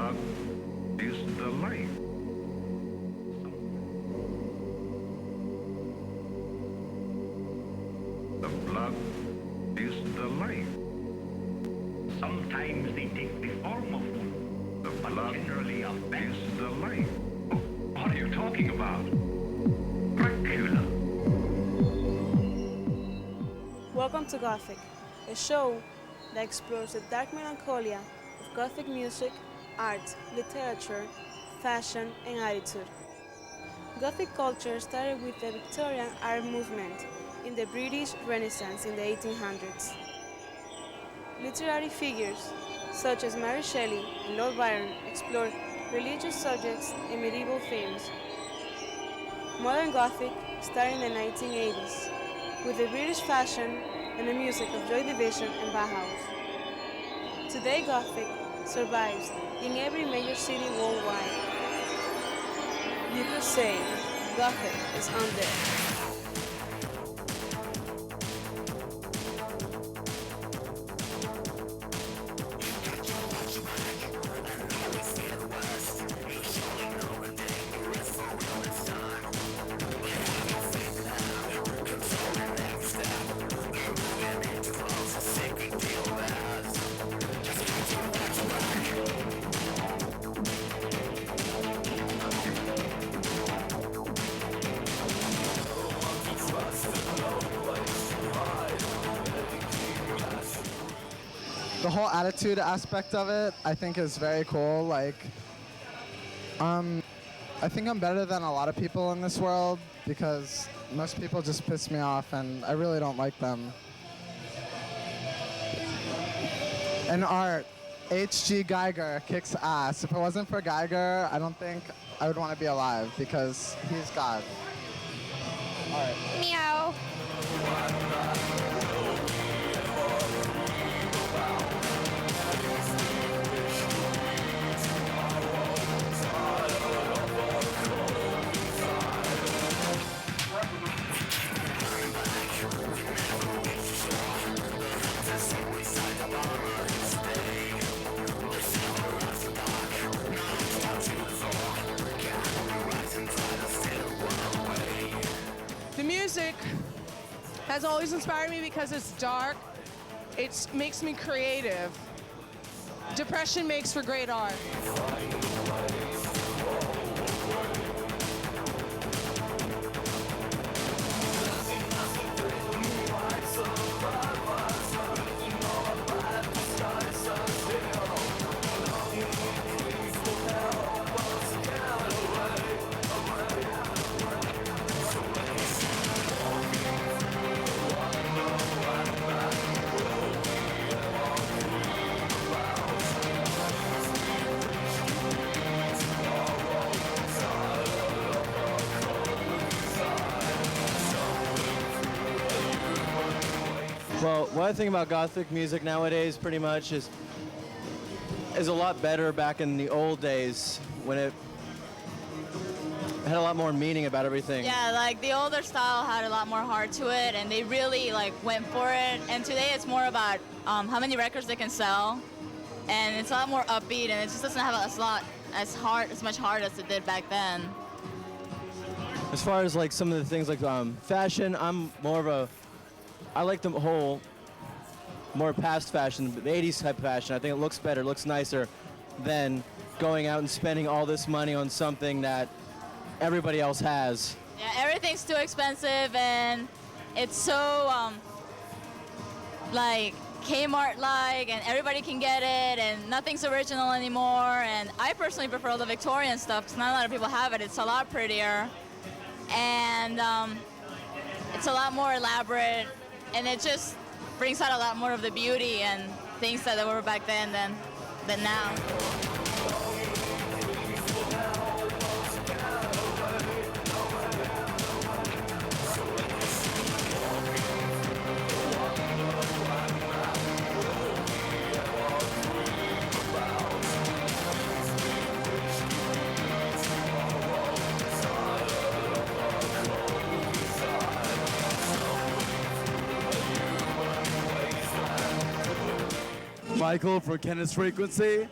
blood is the life. The blood is the life. Sometimes they take the form of one, The but blood generally of men. is the life. What are you talking about? Dracula. Welcome to Gothic, a show that explores the dark melancholia of Gothic music, art, literature, fashion, and attitude. Gothic culture started with the Victorian art movement in the British Renaissance in the 1800s. Literary figures such as Mary Shelley and Lord Byron explored religious subjects and medieval themes. Modern Gothic started in the 1980s with the British fashion and the music of Joy Division and Bauhaus. Today Gothic survives in every major city worldwide. You could say Gothic is undead. The whole attitude aspect of it, I think, is very cool. Like, I think I'm better than a lot of people in this world because most people just piss me off and I really don't like them. In art, H.G. Geiger kicks ass. If it wasn't for Geiger, I don't think I would want to be alive because he's God. Art. Meow. The music has always inspired me because it's dark. It makes me creative. Depression makes for great art. Well, what I think about Gothic music nowadays pretty much is a lot better back in the old days when it had a lot more meaning about everything. Yeah, like the older style had a lot more heart to it, and they really like went for it. And today it's more about how many records they can sell, and it's a lot more upbeat, and it just doesn't have as much heart as it did back then. As far as like some of the things like fashion, I like the whole more past fashion, the 80s type fashion. I think it looks better, looks nicer than going out and spending all this money on something that everybody else has. Yeah, everything's too expensive, and it's so like Kmart-like, and everybody can get it, and nothing's original anymore. And I personally prefer all the Victorian stuff because not a lot of people have it. It's a lot prettier, and it's a lot more elaborate, and it just brings out a lot more of the beauty and things that were back then than now. Michael from Kenneth's Frequency.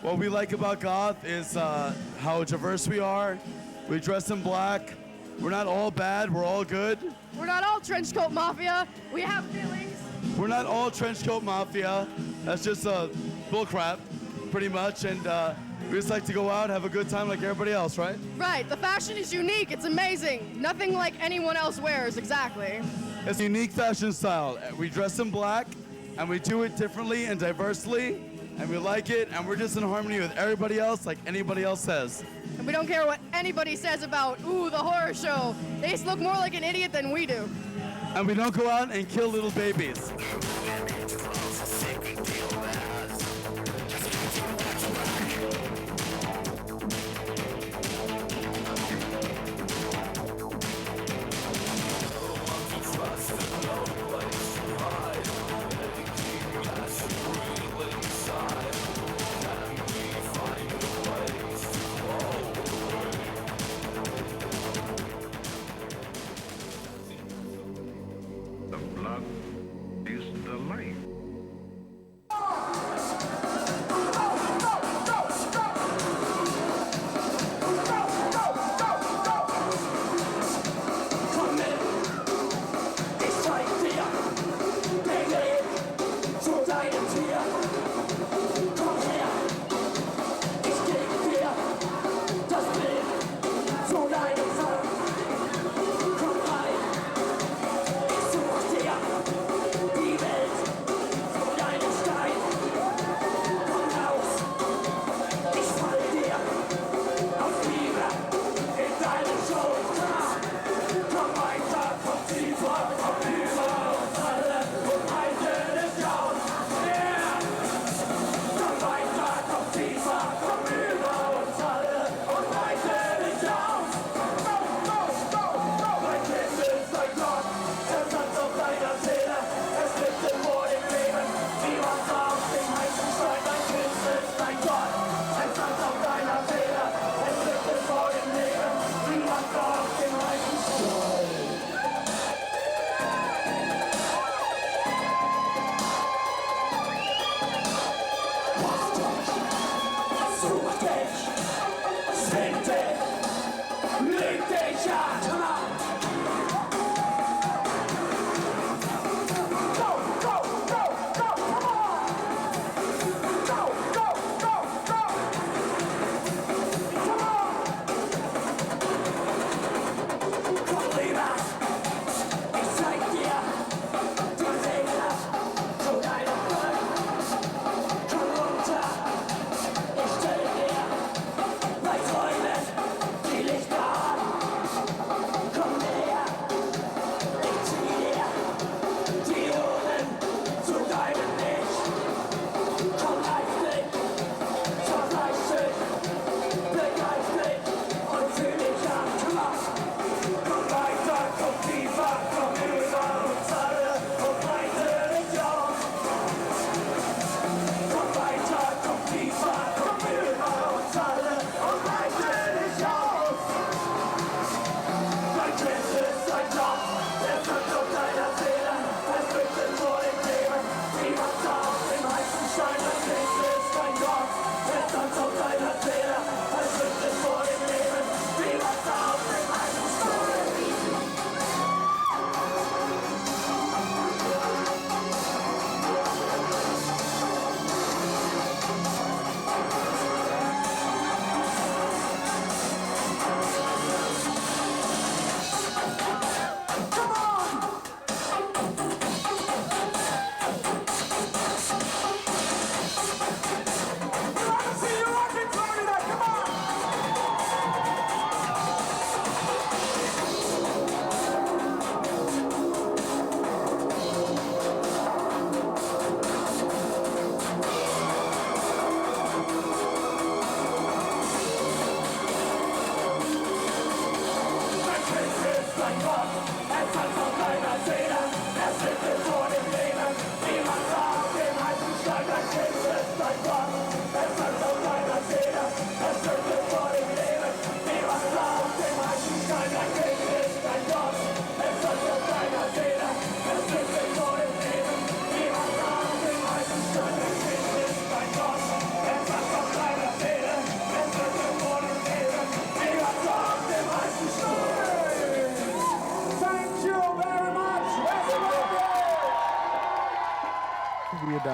What we like about goth is how diverse we are. We dress in black. We're not all bad, we're all good. We're not all trench coat mafia. We have feelings. We're not all trench coat mafia. That's just bull crap, pretty much. And we just like to go out, have a good time like everybody else, right? Right, the fashion is unique. It's amazing. Nothing like anyone else wears, exactly. It's a unique fashion style. We dress in black, and we do it differently and diversely, and we like it, and we're just in harmony with everybody else like anybody else says. And we don't care what anybody says about, ooh, the horror show. They just look more like an idiot than we do. And we don't go out and kill little babies. The blood is the life.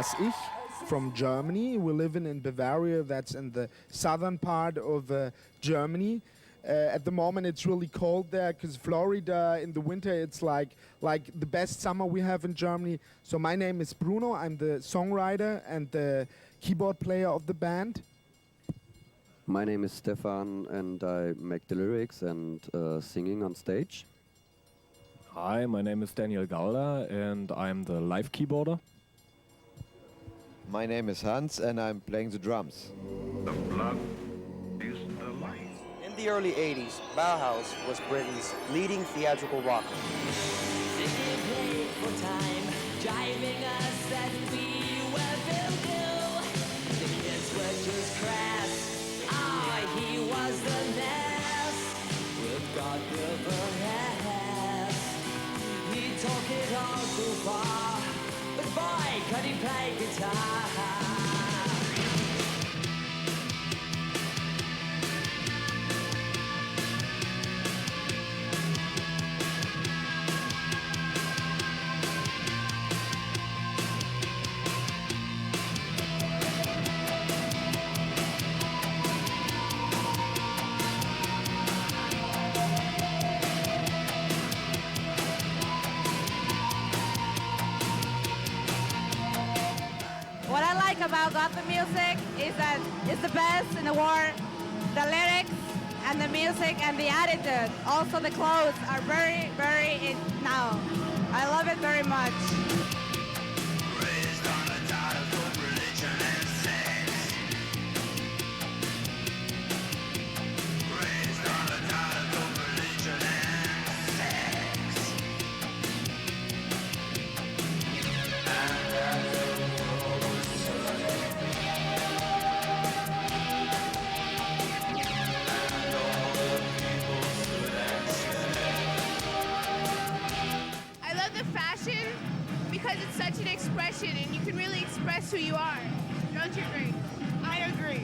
das Ich from Germany. We're living in Bavaria, that's in the southern part of Germany. At the moment it's really cold there because Florida in the winter it's like the best summer we have in Germany. So my name is Bruno, I'm the songwriter and the keyboard player of the band. My name is Stefan and I make the lyrics and singing on stage. Hi, my name is Daniel Gauder and I'm the live keyboarder. My name is Hans and I'm playing the drums. The blood is the light. In the early 80s, Bauhaus was Britain's leading theatrical rocker. Driving us as we were built. The kids were just crass. Ah, he was the best. With God given ass. He took it all too far. But boy, could he play guitar. What I like about Gothic music is that it's the best in the world. The lyrics and the music and the attitude. Also the clothes are very, very in now. I love it very much. Raised on a diet of religion and sex. Raised on a diet of religion and sex. I love the fashion because it's such an expression and you can really express who you are. Don't you agree? I agree.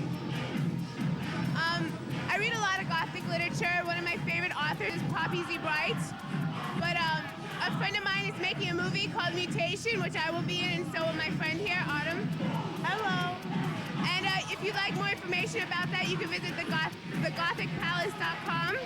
I read a lot of Gothic literature. One of my favorite authors is Poppy Z. Bright. But a friend of mine is making a movie called Mutation, which I will be in, and so will my friend here, Autumn. Hello. And if you'd like more information about that, you can visit thegothicpalace.com.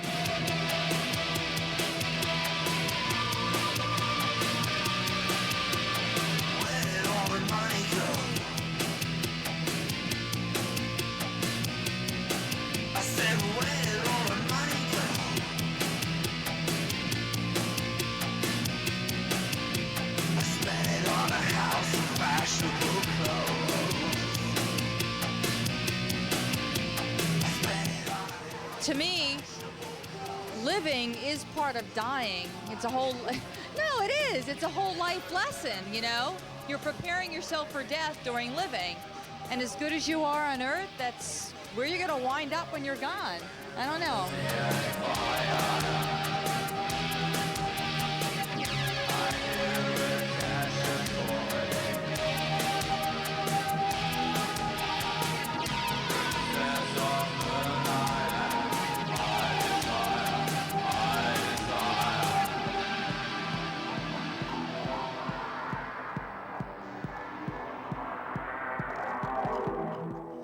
To me, living is part of dying. It's a whole, no, it is. It's a whole life lesson, you know? You're preparing yourself for death during living. And as good as you are on earth, that's where you're gonna wind up when you're gone. I don't know.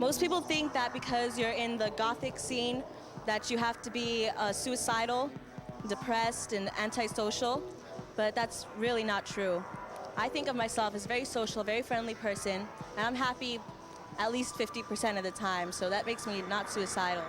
Most people think that because you're in the Gothic scene that you have to be suicidal, depressed, and antisocial, but that's really not true. I think of myself as a very social, very friendly person, and I'm happy at least 50% of the time, so that makes me not suicidal.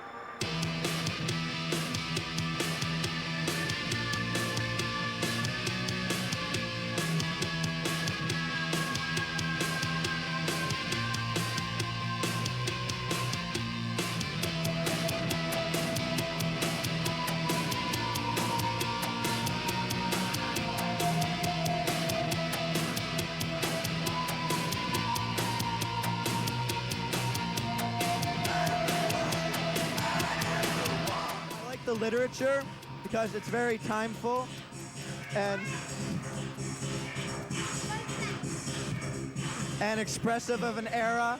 The literature because it's very timeful and expressive of an era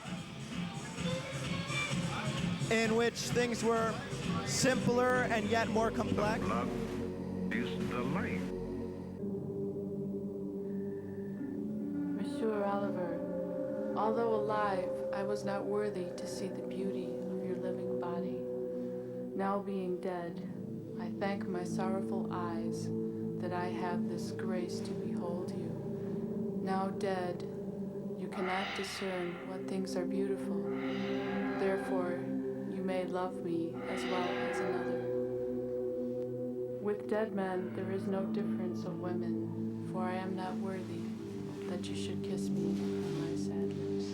in which things were simpler and yet more complex. Blood is the light. Monsieur Oliver, alive, I was not worthy to see the beauty of your living body. Now being dead, I thank my sorrowful eyes that I have this grace to behold you. Now dead, you cannot discern what things are beautiful. Therefore, you may love me as well as another. With dead men, there is no difference of women, for I am not worthy that you should kiss me on my sad lips.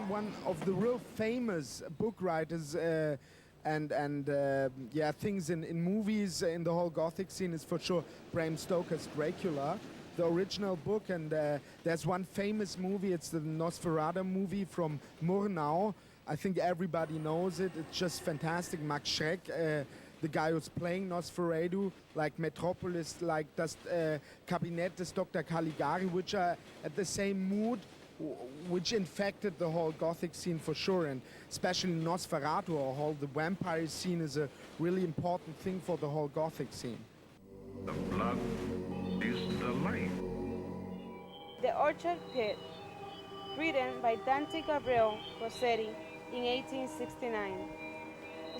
One of the real famous book writers and things in movies in the whole Gothic scene is for sure Bram Stoker's Dracula. the original book, and there's one famous movie. It's the Nosferatu movie from Murnau. I think everybody knows it. It's just fantastic. Max Schreck, the guy who's playing Nosferatu, like Metropolis, like das Kabinett des Dr. Caligari, which are at the same mood, which infected the whole Gothic scene for sure, and especially Nosferatu, or whole the vampire scene is a really important thing for the whole Gothic scene. The blood is the life. The Orchard Pit, written by Dante Gabriel Rossetti in 1869.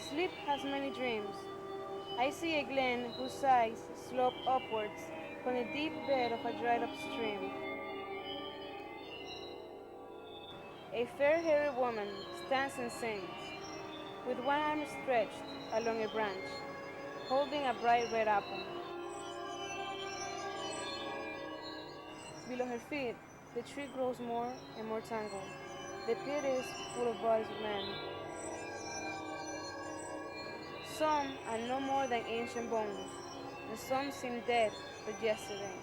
Sleep has many dreams. I see a glen whose sides slope upwards from the deep bed of a dried-up stream. A fair-haired woman stands and sings, with one arm stretched along a branch, holding a bright red apple. Below her feet, the tree grows more and more tangled. The pit is full of bodies of men. Some are no more than ancient bones, and some seem dead but yesterday.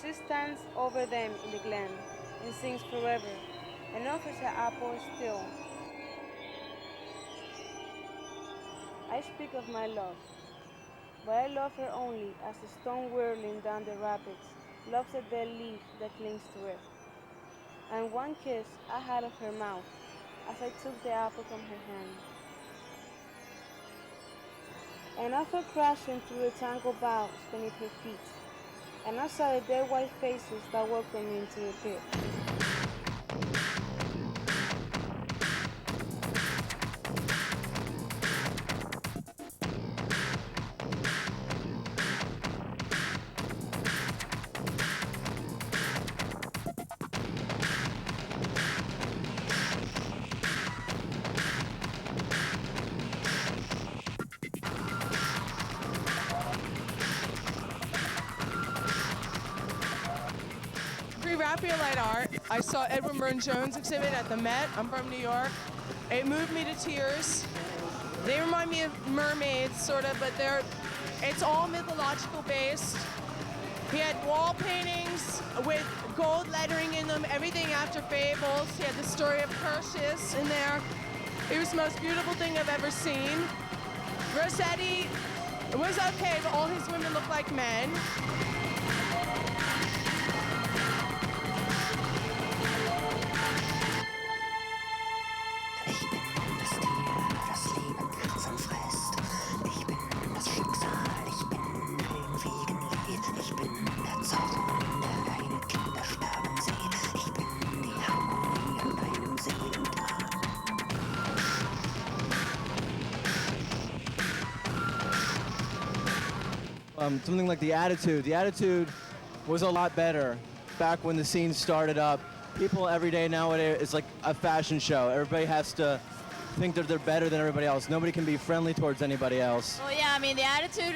She stands over them in the glen and sings forever, and offers her apple still. I speak of my love, but I love her only as the stone whirling down the rapids loves a dead leaf that clings to it. And one kiss I had of her mouth as I took the apple from her hand. And I fell crashing through the tangled boughs beneath her feet, and I saw the dead white faces that welcomed me into the pit. Pre-Raphaelite art, I saw Edwin Burne-Jones exhibit at the Met. I'm from New York. It moved me to tears. They remind me of mermaids, sort of, but it's all mythological based. He had wall paintings with gold lettering in them, everything after fables. He had the story of Perseus in there. It was the most beautiful thing I've ever seen. Rossetti was okay, but all his women looked like men. Something like the attitude. The attitude was a lot better back when the scene started up. People every day nowadays, it's like a fashion show. Everybody has to think that they're better than everybody else. Nobody can be friendly towards anybody else. Well, yeah, I mean, the attitude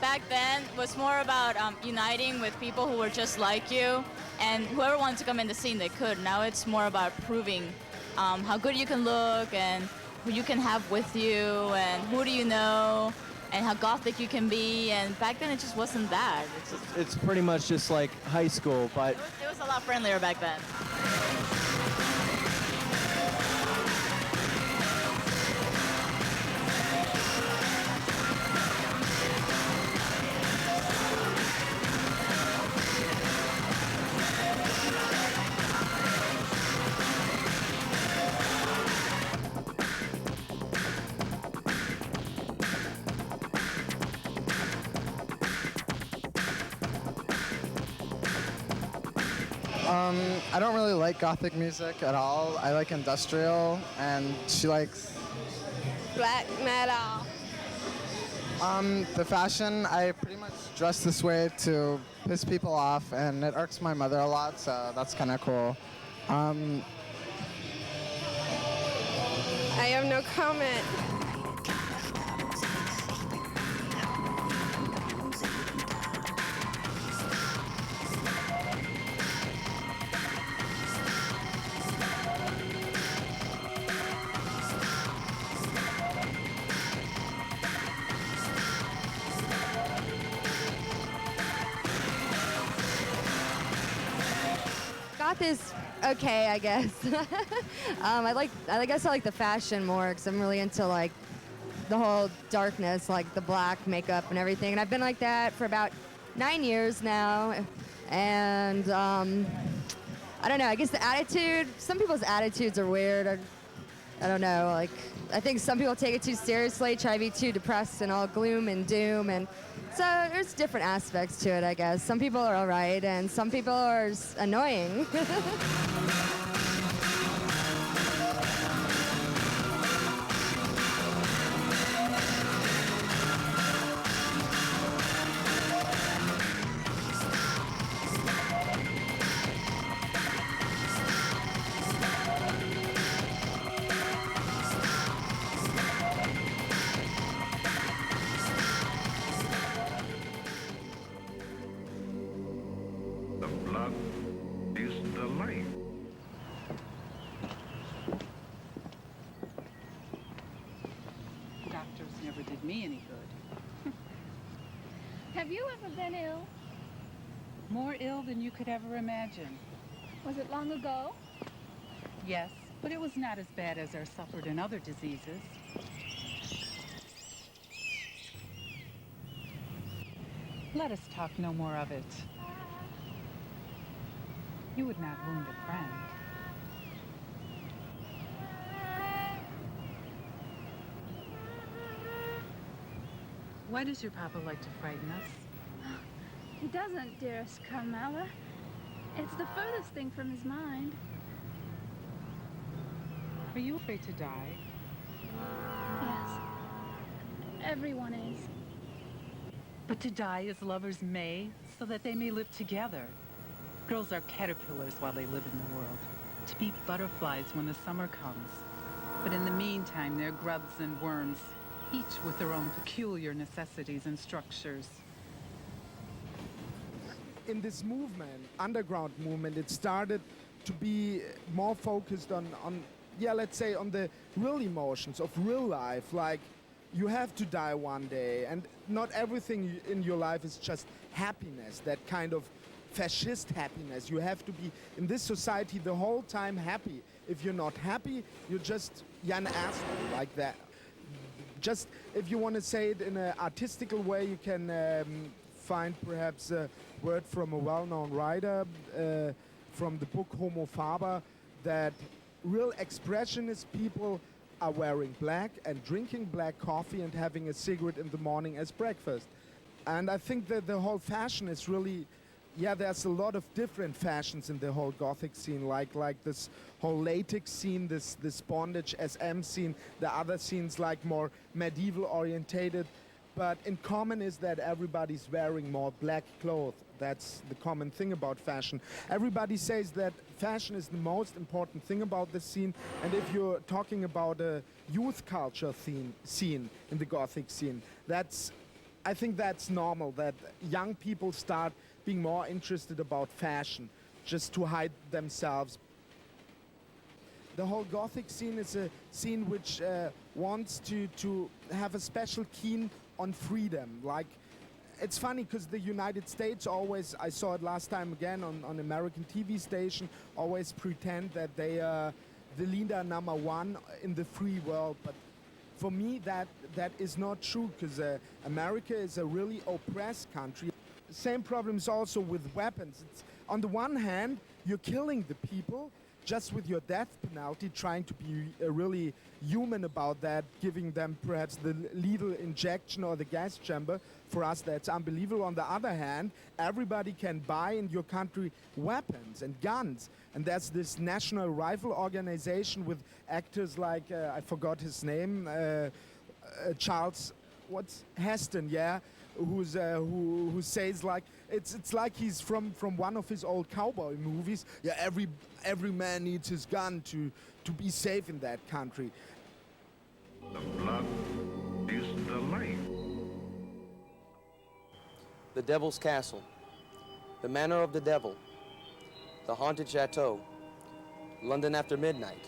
back then was more about uniting with people who were just like you, and whoever wanted to come in the scene, they could. Now it's more about proving how good you can look and who you can have with you and who do you know and how Gothic you can be. And back then it just wasn't that. It's pretty much just like high school, but It was a lot friendlier back then. I don't really like Gothic music at all. I like industrial, and she likes Black metal. the fashion. I pretty much dress this way to piss people off, and it irks my mother a lot, so that's kind of cool. I have no comment. goth is okay, I guess. I guess I like the fashion more because I'm really into like the whole darkness, like the black makeup and everything. And I've been like that for about 9 years now. And I don't know, I guess the attitude, some people's attitudes are weird. I don't know, like, I think some people take it too seriously, try to be too depressed and all gloom and doom. And so there's different aspects to it, I guess. Some people are all right, and some people are annoying. The blood is the life. Doctors never did me any good. Have you ever been ill? More ill than you could ever imagine. Was it long ago? Yes, but it was not as bad as are suffered in other diseases. Let us talk no more of it. You would not wound a friend. Why does your papa like to frighten us? He doesn't, dearest Carmela. It's the furthest thing from his mind. Are you afraid to die? Yes. Everyone is. But to die as lovers may, so that they may live together. Girls are caterpillars while they live in the world, to be butterflies when the summer comes. But in the meantime, they're grubs and worms, each with their own peculiar necessities and structures. In this movement, underground movement, it started to be more focused on yeah, let's say on the real emotions of real life, like you have to die one day, and not everything in your life is just happiness, that kind of fascist happiness. You have to be in this society the whole time happy. If you're not happy, you're just an asshole like that. Just if you want to say it in an artistical way, you can find perhaps a word from a well-known writer from the book Homo Faber, that real expressionist people are wearing black and drinking black coffee and having a cigarette in the morning as breakfast. And I think that the whole fashion is really, yeah, there's a lot of different fashions in the whole Gothic scene, like this whole latex scene, this bondage SM scene, the other scenes like more medieval orientated. But in common is that everybody's wearing more black clothes. That's the common thing about fashion. Everybody says that fashion is the most important thing about the scene. And if you're talking about a youth culture scene in the Gothic scene, I think that's normal, that young people start being more interested about fashion, just to hide themselves. The whole Gothic scene is a scene which wants to have a special keen on freedom. Like, it's funny because the United States always, I saw it last time again on American TV station, always pretend that they are the leader #1 in the free world. But for me, that is not true, because America is a really oppressed country. Same problems also with weapons. It's, on the one hand, you're killing the people just with your death penalty, trying to be really human about that, giving them perhaps the lethal injection or the gas chamber. For us, that's unbelievable. On the other hand, everybody can buy in your country weapons and guns. And there's this National Rifle Organization with actors like, I forgot his name, Charles Heston, yeah, who says like it's like he's from one of his old cowboy movies. Yeah, every man needs his gun to be safe in that country. The blood is the life. The Devil's Castle, The Manor of the Devil, The Haunted Chateau, London After Midnight,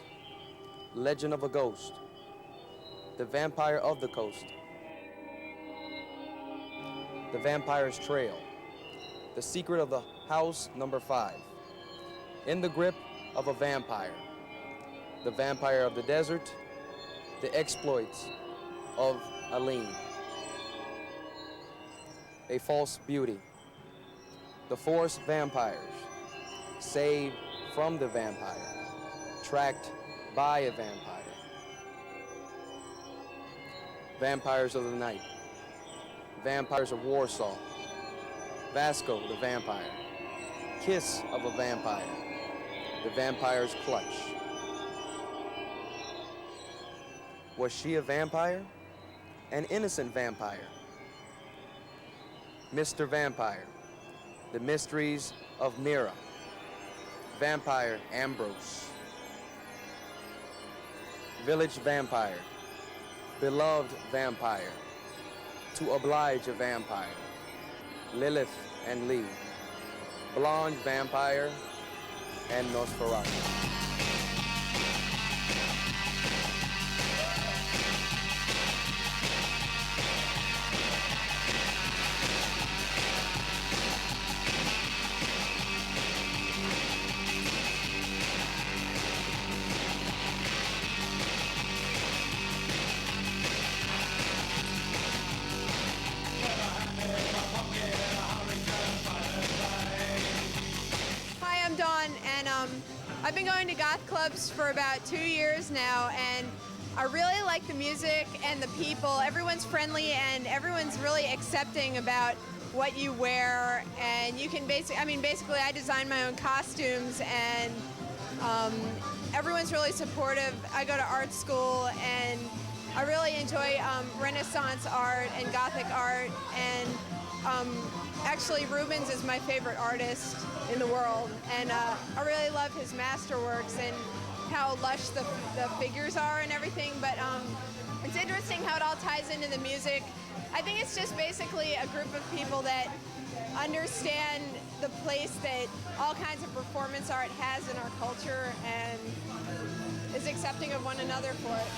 Legend of a Ghost, The Vampire of the Coast, The Vampire's Trail, The Secret of the House Number 5, in the grip of a vampire, the vampire of the desert, the exploits of Aline, a false beauty, the forest vampires, saved from the vampire, tracked by a vampire, vampires of the night, vampires of Warsaw, Vasco the vampire, kiss of a vampire, the vampire's clutch. Was she a vampire? An innocent vampire? Mr. Vampire, the mysteries of Mira, vampire Ambrose, village vampire, beloved vampire, to oblige a vampire, Lilith and Lee, blonde vampire, and Nosferatu. Hi, I'm Dawn, and I've been going to goth clubs for about 2 years now, and I really like the music and the people. Everyone's friendly, and everyone's really accepting about what you wear, and you can basically I design my own costumes, and everyone's really supportive. I go to art school, and I really enjoy Renaissance art and Gothic art, and actually Rubens is my favorite artist in the world, and I really love his masterworks and how lush the figures are and everything, but it's interesting how it all ties into the music. I think it's just basically a group of people that understand the place that all kinds of performance art has in our culture and is accepting of one another for it.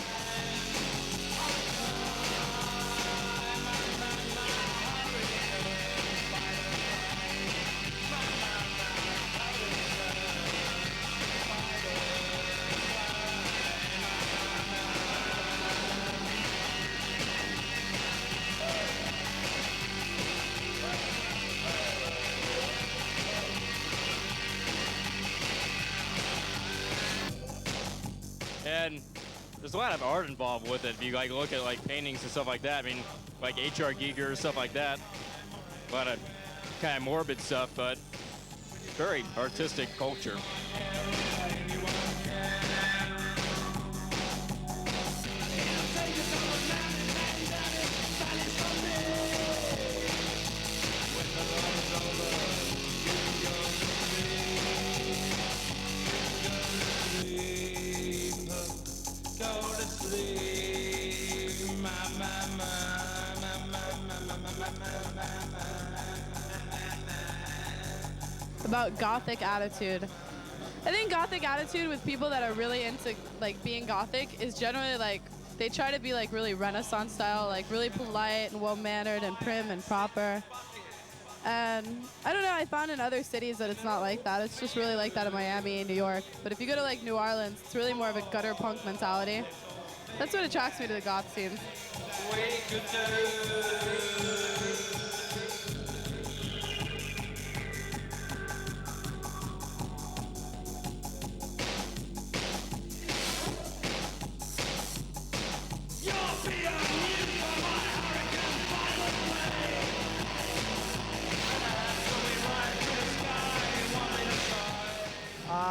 And there's a lot of art involved with it. If you like look at like paintings and stuff like that, I mean, like H.R. Giger, stuff like that. A lot of kind of morbid stuff, but very artistic culture. About Gothic attitude. I think Gothic attitude with people that are really into like being Gothic is generally like they try to be like really Renaissance style, like really polite and well-mannered and prim and proper. And I don't know, I found in other cities that it's not like that. It's just really like that in Miami and New York. But if you go to like New Orleans, it's really more of a gutter punk mentality. That's what attracts me to the goth scene.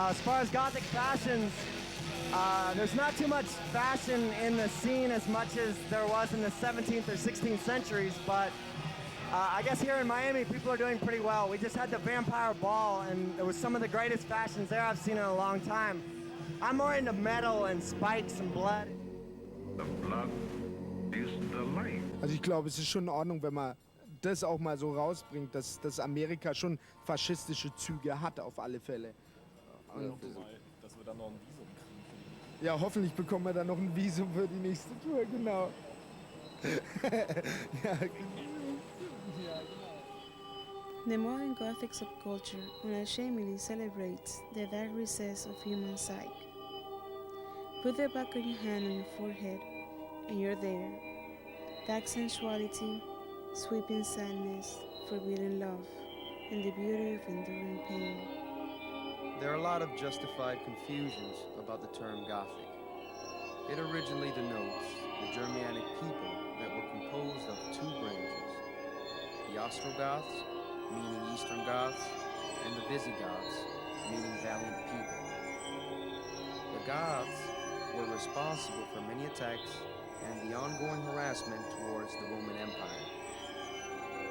As far as Gothic fashions, there's not too much fashion in the scene as much as there was in the 17th or 16th centuries, but I guess here in Miami, people are doing pretty well. We just had the Vampire Ball, and it was some of the greatest fashions there I've seen in a long time. I'm more into metal and spikes and blood. The blood is the life. Also ich glaube, es ist schon in Ordnung, wenn man das auch mal so rausbringt, dass Amerika schon faschistische Züge hat, auf alle Fälle. Und dass wir dann noch ein Visum kriegen. ja, hoffentlich bekommen wir dann noch ein Visum für die nächste Tour, genau. Ja, The modern Gothic subculture unashamedly celebrates the dark recess of human psyche. Put the back of your hand on your forehead, and you're there. Dark sensuality, sweeping sadness, forbidden love, and the beauty of enduring pain. There are a lot of justified confusions about the term Gothic. It originally denotes the Germanic people that were composed of two branches, the Ostrogoths, meaning Eastern Goths, and the Visigoths, meaning valiant people. The Goths were responsible for many attacks and the ongoing harassment towards the Roman Empire.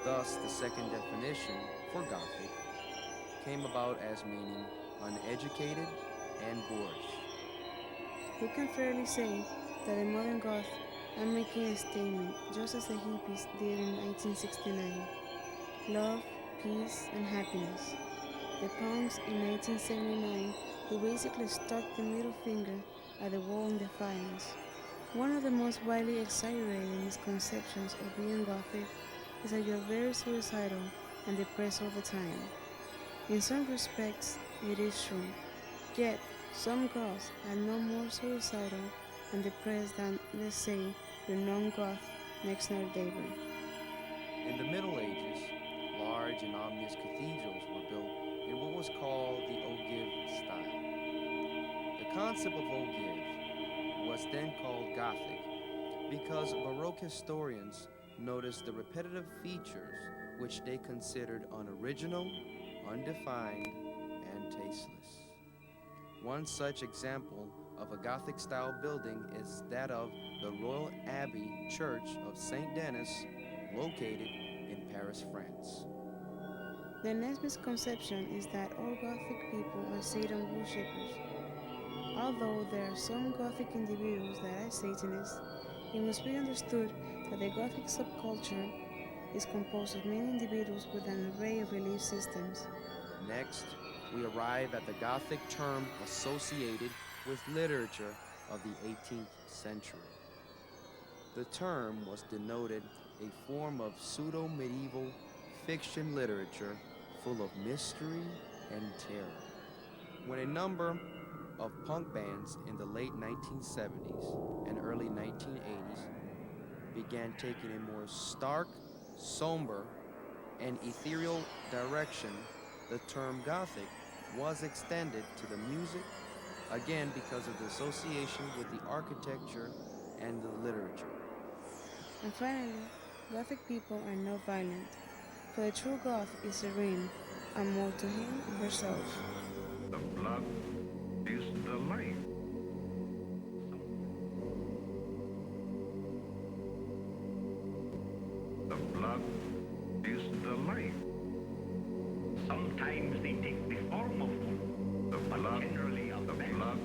Thus, the second definition for Gothic came about as meaning uneducated and boorish. We can fairly say that the modern Goths are making a statement just as the hippies did in 1969. Love, peace, and happiness. The punks in 1979 who basically stuck the middle finger at the wall in defiance. One of the most widely exaggerated misconceptions of being Gothic is that you're very suicidal and depressed all the time. In some respects, it is true. Yet, some Goths are no more suicidal and depressed than, let's say, your non-Goth next door neighbor. In the Middle Ages, large and ominous cathedrals were built in what was called the Ogive style. The concept of Ogive was then called Gothic because Baroque historians noticed the repetitive features which they considered unoriginal, undefined, and tasteless. One such example of a Gothic-style building is that of the Royal Abbey Church of Saint Denis, located in Paris, France. The next misconception is that all Gothic people are Satan worshippers. Although there are some Gothic individuals that are Satanists, it must be understood that the Gothic subculture is composed of many individuals with an array of belief systems. Next, we arrive at the Gothic term associated with literature of the 18th century. The term was denoted a form of pseudo-medieval fiction literature full of mystery and terror. When a number of punk bands in the late 1970s and early 1980s began taking a more stark, somber, and ethereal direction, the term Gothic was extended to the music, again because of the association with the architecture and the literature. And finally, Gothic people are not violent, for the true Goth is serene and more to him herself. The blood is the life. The blood is the life. Sometimes they take the form of one, The but blood, generally of the man. blood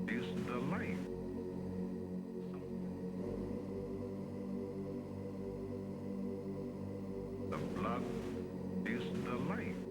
is the life. The blood is the life.